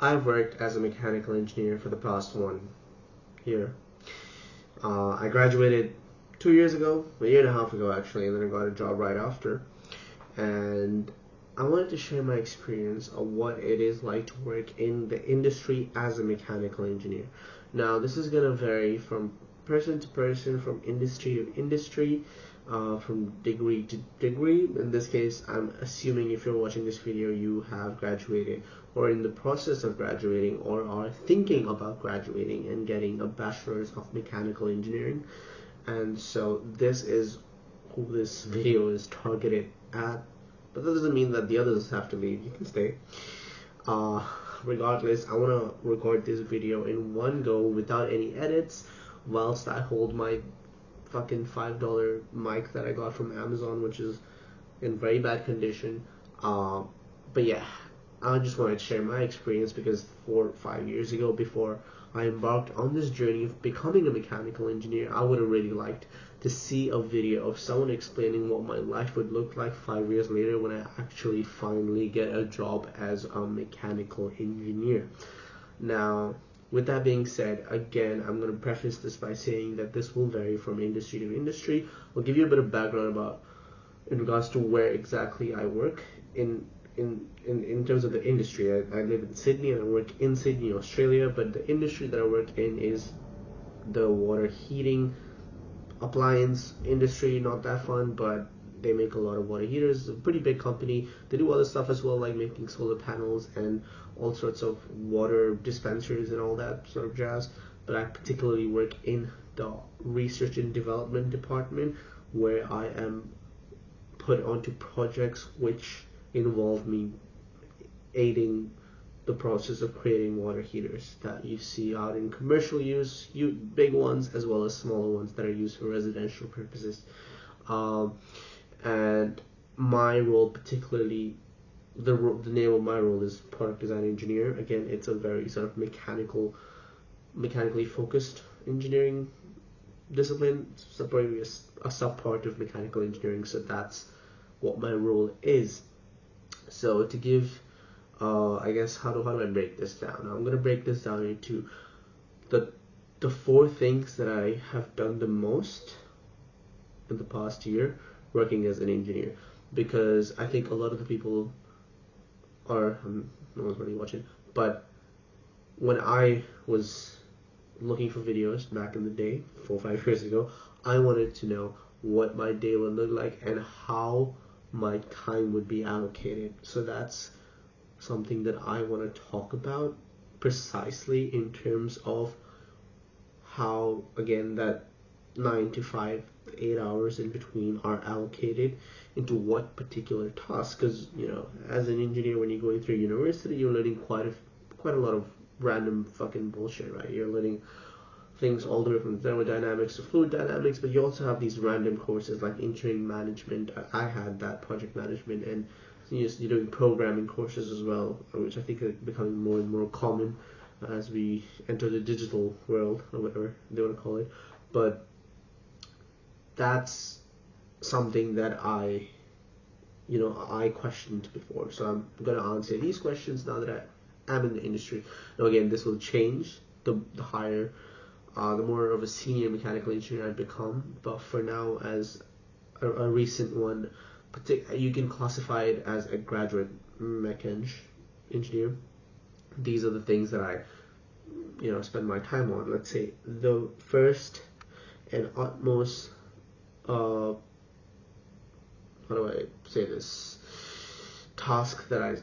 I've worked as a mechanical engineer for the past 1 year. I graduated 2 years ago, a year and a half ago actually, and then I got a job right after. And I wanted to share my experience of what it is like to work in the industry as a mechanical engineer. Now, this is going to vary from person to person, from industry to industry, from degree to degree. In this case, I'm assuming if you're watching this video, you have graduated or in the process of graduating or are thinking about graduating and getting a bachelor's of mechanical engineering. And so this is who this video is targeted at, but that doesn't mean that the others have to leave. You can stay. Regardless, I want to record this video in one go without any edits whilst I hold my fucking $5 mic that I got from Amazon, which is in very bad condition. But yeah, I just wanted to share my experience because 4 or 5 years ago, before I embarked on this journey of becoming a mechanical engineer, I would have really liked to see a video of someone explaining what my life would look like 5 years later when I actually finally get a job as a mechanical engineer. Now, with that being said, again, I'm going to preface this by saying that this will vary from industry to industry. I'll give you a bit of background about in regards to where exactly I work in terms of the industry. I live in Sydney and I work in Sydney, Australia, but the industry that I work in is the water heating appliance industry. Not that fun, but they make a lot of water heaters. It's a pretty big company. They do other stuff as well, like making solar panels and all sorts of water dispensers and all that sort of jazz. But I particularly work in the research and development department, where I am put onto projects which involve me aiding the process of creating water heaters that you see out in commercial use, big ones as well as smaller ones that are used for residential purposes. And my role, particularly, the name of my role is product design engineer. Again, it's a very sort of mechanically focused engineering discipline, probably a sub part of mechanical engineering. So that's what my role is. So to give I guess how do I break this down? Now, I'm gonna break this down into the 4 things that I have done the most in the past year working as an engineer, because I think a lot of the people are no one's really watching, but when I was looking for videos back in the day 4 or 5 years ago, I wanted to know what my day would look like and how my time would be allocated. So that's something that I want to talk about precisely in terms of how, again, that 9 to 5, 8 hours in between are allocated into what particular task. Because, you know, as an engineer, when you're going through university, you're learning quite a lot of random fucking bullshit, right? You're learning things all the way from thermodynamics to fluid dynamics, but you also have these random courses like engineering management. I had that, project management, and you're doing programming courses as well, which I think are becoming more and more common as we enter the digital world, or whatever they want to call it. But that's something that I questioned before. So I'm going to answer these questions now that I am in the industry. Now, again, this will change the higher, the more of a senior mechanical engineer I become. But for now, as a recent one, you can classify it as a graduate mech engineer. These are the things that I spend my time on. Let's say the first and utmost how do I say this, task that I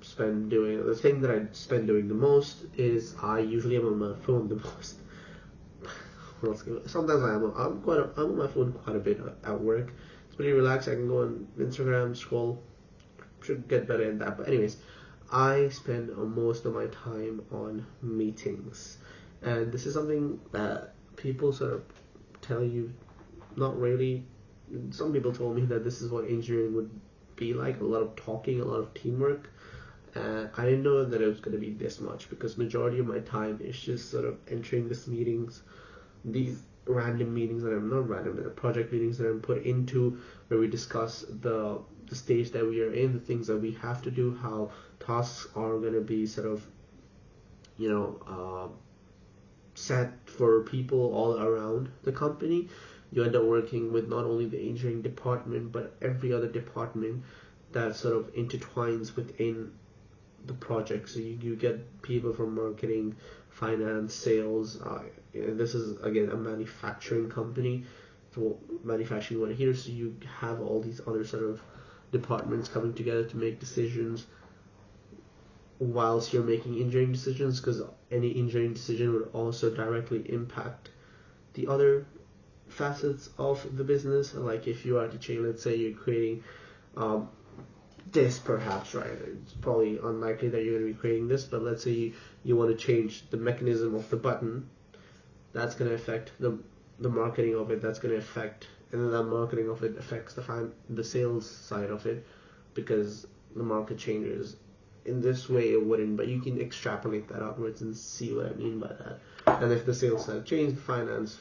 spend doing, the thing that I spend doing the most is I usually am on my phone the most. Sometimes I'm on my phone quite a bit at work. It's pretty relaxed. I can go on Instagram, scroll. Should get better at that. But anyways, I spend most of my time on meetings, and this is something that people sort of tell you, not really. Some people told me that this is what engineering would be like, a lot of talking, a lot of teamwork. I didn't know that it was going to be this much, because majority of my time is just sort of entering these random meetings that I'm not random, but the project meetings that I'm put into, where we discuss the stage that we are in, the things that we have to do, how tasks are going to be sort of set for people all around the company. You end up working with not only the engineering department but every other department that sort of intertwines within the project. So you get people from marketing, finance, sales. This is again a manufacturing company, so manufacturing water here. So you have all these other sort of departments coming together to make decisions whilst you're making engineering decisions, because any engineering decision would also directly impact the other facets of the business. Like if you are to change, let's say you're creating this, perhaps, right? It's probably unlikely that you're going to be creating this, but let's say you want to change the mechanism of the button. That's going to affect the marketing of it. That's going to affect, and then that marketing of it affects the sales side of it, because the market changes. In this way it wouldn't, but you can extrapolate that outwards and see what I mean by that. And if the sales side change, the finance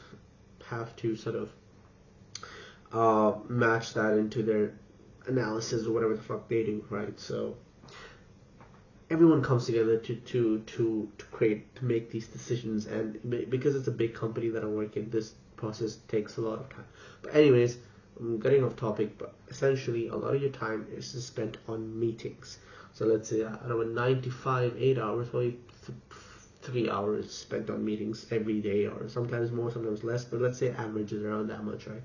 have to sort of match that into their analysis or whatever the fuck they do, right? So everyone comes together to make these decisions, and because it's a big company that I work in, this process takes a lot of time. But anyways, I'm getting off topic, but essentially a lot of your time is spent on meetings. So let's say out of a 9 to 5, 8 hours, probably 3 hours spent on meetings every day, or sometimes more, sometimes less, but let's say average is around that much, right?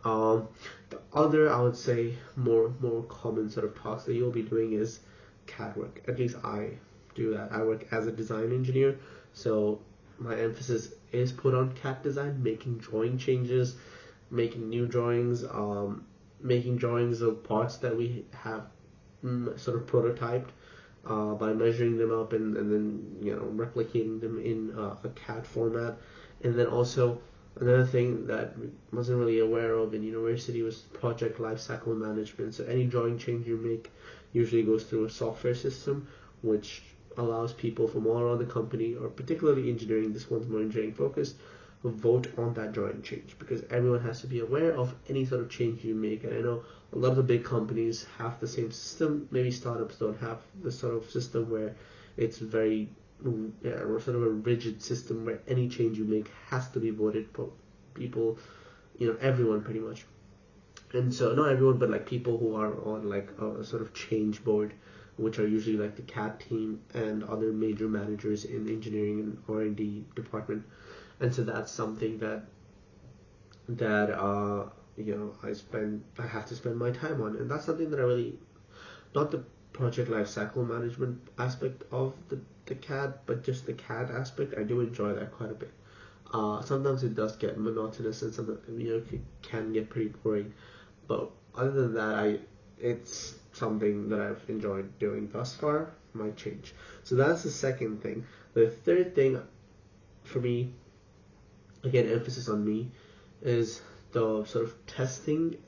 The other, I would say, more common sort of tasks that you'll be doing is CAD work. At least I do that. I work as a design engineer, so my emphasis is put on CAD design, making drawing changes, making new drawings, making drawings of parts that we have sort of prototyped by measuring them up and then replicating them in a CAD format. And then also another thing that I wasn't really aware of in university was project lifecycle management. So any drawing change you make usually goes through a software system, which allows people from all around the company, or particularly engineering, this one's more engineering focused, vote on that drawing change, because everyone has to be aware of any sort of change you make. And I know a lot of the big companies have the same system. Maybe startups don't have the sort of system where it's very or sort of a rigid system where any change you make has to be voted for people, everyone pretty much. And so not everyone, but like people who are on like a sort of change board, which are usually like the CAD team and other major managers in engineering and R&D department. And so that's something that I have to spend my time on, and that's something that I really, not the project lifecycle management aspect of the CAD, but just the CAD aspect. I do enjoy that quite a bit. Sometimes it does get monotonous, and sometimes it can get pretty boring. But other than that, it's something that I've enjoyed doing thus far. Might change. So that's the second thing. The third thing for me, again, emphasis on me, is the sort of testing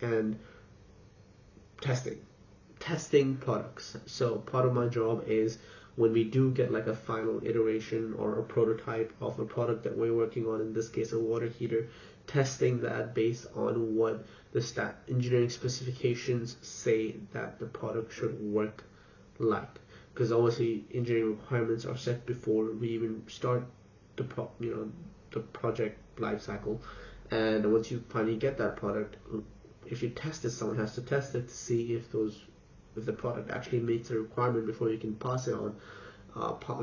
products. So part of my job is when we do get like a final iteration or a prototype of a product that we're working on, in this case a water heater, testing that based on what the engineering specifications say that the product should work like. Because obviously engineering requirements are set before we even start the project life cycle. And once you finally get that product, if you test it, someone has to test it to see if the product actually meets the requirement before you can pass it on,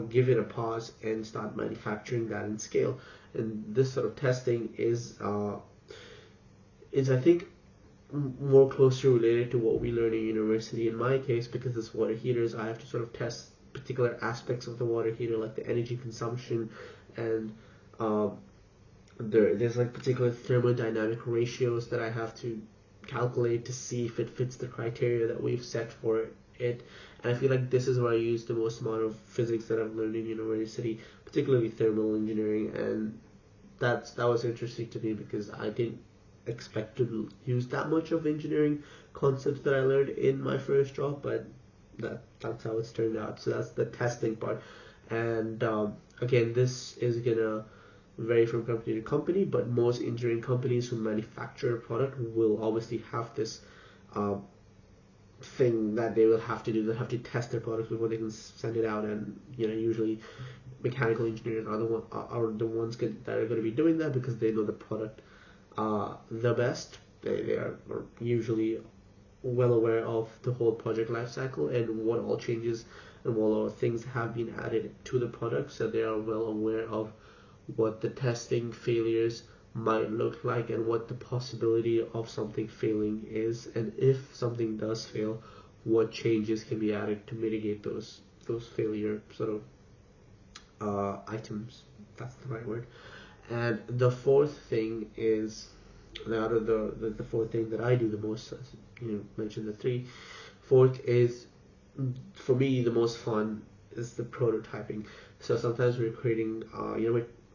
give it a pause and start manufacturing that in scale. And this sort of testing is I think more closely related to what we learn in university. In my case, because it's water heaters, I have to sort of test particular aspects of the water heater, like the energy consumption, and there's like particular thermodynamic ratios that I have to calculate to see if it fits the criteria that we've set for it. And I feel like this is where I use the most amount of physics that I've learned in university, particularly thermal engineering, and that was interesting to me because I didn't expect to use that much of engineering concepts that I learned in my first job, but that's how it's turned out. So that's the testing part. And again, this is gonna vary from company to company, but most engineering companies who manufacture a product will obviously have this thing that they will have to do. They have to test their product before they can send it out, and usually mechanical engineers are the ones that are going to be doing that because they know the product the best. They are usually well aware of the whole project lifecycle and what all changes and what all things have been added to the product, so they are well aware of what the testing failures might look like and what the possibility of something failing is, and if something does fail, what changes can be added to mitigate those failure sort of items. That's the right word. And the fourth thing is, out of the fourth thing that I do the most, as you mentioned the three, fourth is for me the most fun is the prototyping. So sometimes we're creating,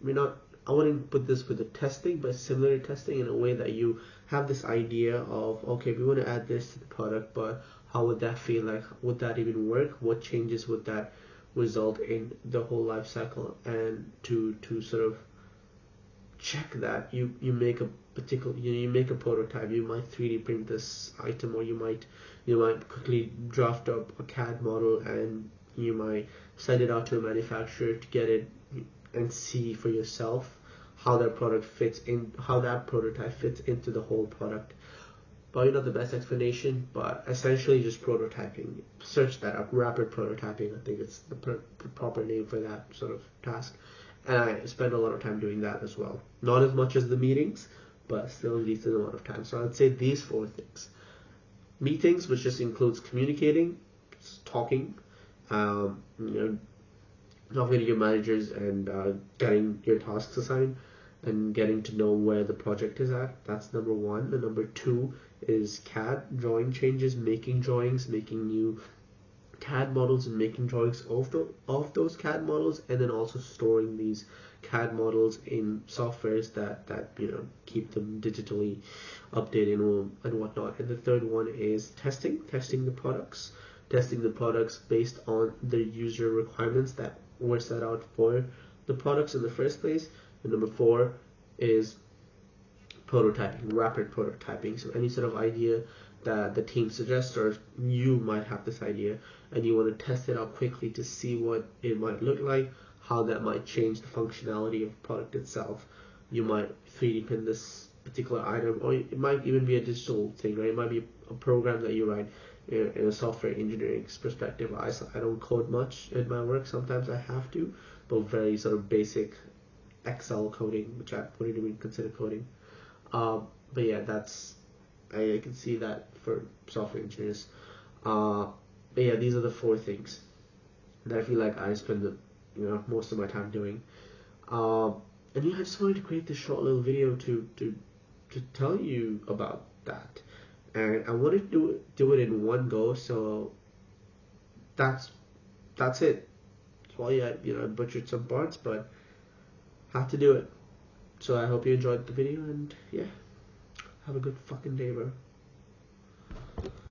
we're not. I wouldn't put this with the testing, but similar to testing in a way that you have this idea of, okay, we want to add this to the product, but how would that feel like? Would that even work? What changes would that result in the whole life cycle? And to sort of check that, you make a particular, you make a prototype. You might 3D print this item, or you might quickly draft up a CAD model, and you might send it out to a manufacturer to get it and see for yourself how that prototype fits into the whole product. Probably not the best explanation, but essentially just prototyping. Search that up, rapid prototyping. I think it's the proper name for that sort of task. And I spend a lot of time doing that as well. Not as much as the meetings, but still a decent amount of time. So I'd say these four things. Meetings, which just includes communicating, talking, talking to your managers and getting your tasks assigned and getting to know where the project is at. That's number one. And number two is CAD, drawing changes, making drawings, making new CAD models and making drawings of those CAD models, and then also storing these CAD models in softwares that keep them digitally updated and whatnot. And the third one is testing the products based on the user requirements that were set out for the products in the first place. And number four is prototyping, rapid prototyping. So any sort of idea that the team suggests, or you might have this idea and you want to test it out quickly to see what it might look like, how that might change the functionality of the product itself. You might 3D print this particular item, or it might even be a digital thing, right? It might be a program that you write in a software engineering perspective. I don't code much in my work. Sometimes I have to, but very sort of basic Excel coding, which I wouldn't even consider coding. But yeah, I can see that for software engineers. But yeah, these are the four things that I feel like I spend most of my time doing. And yeah, I just wanted to create this short little video to tell you about that. And I wanted to do it in one go, so that's it. Well, yeah, I butchered some parts, but had to do it. So I hope you enjoyed the video, and yeah, have a good fucking day, bro.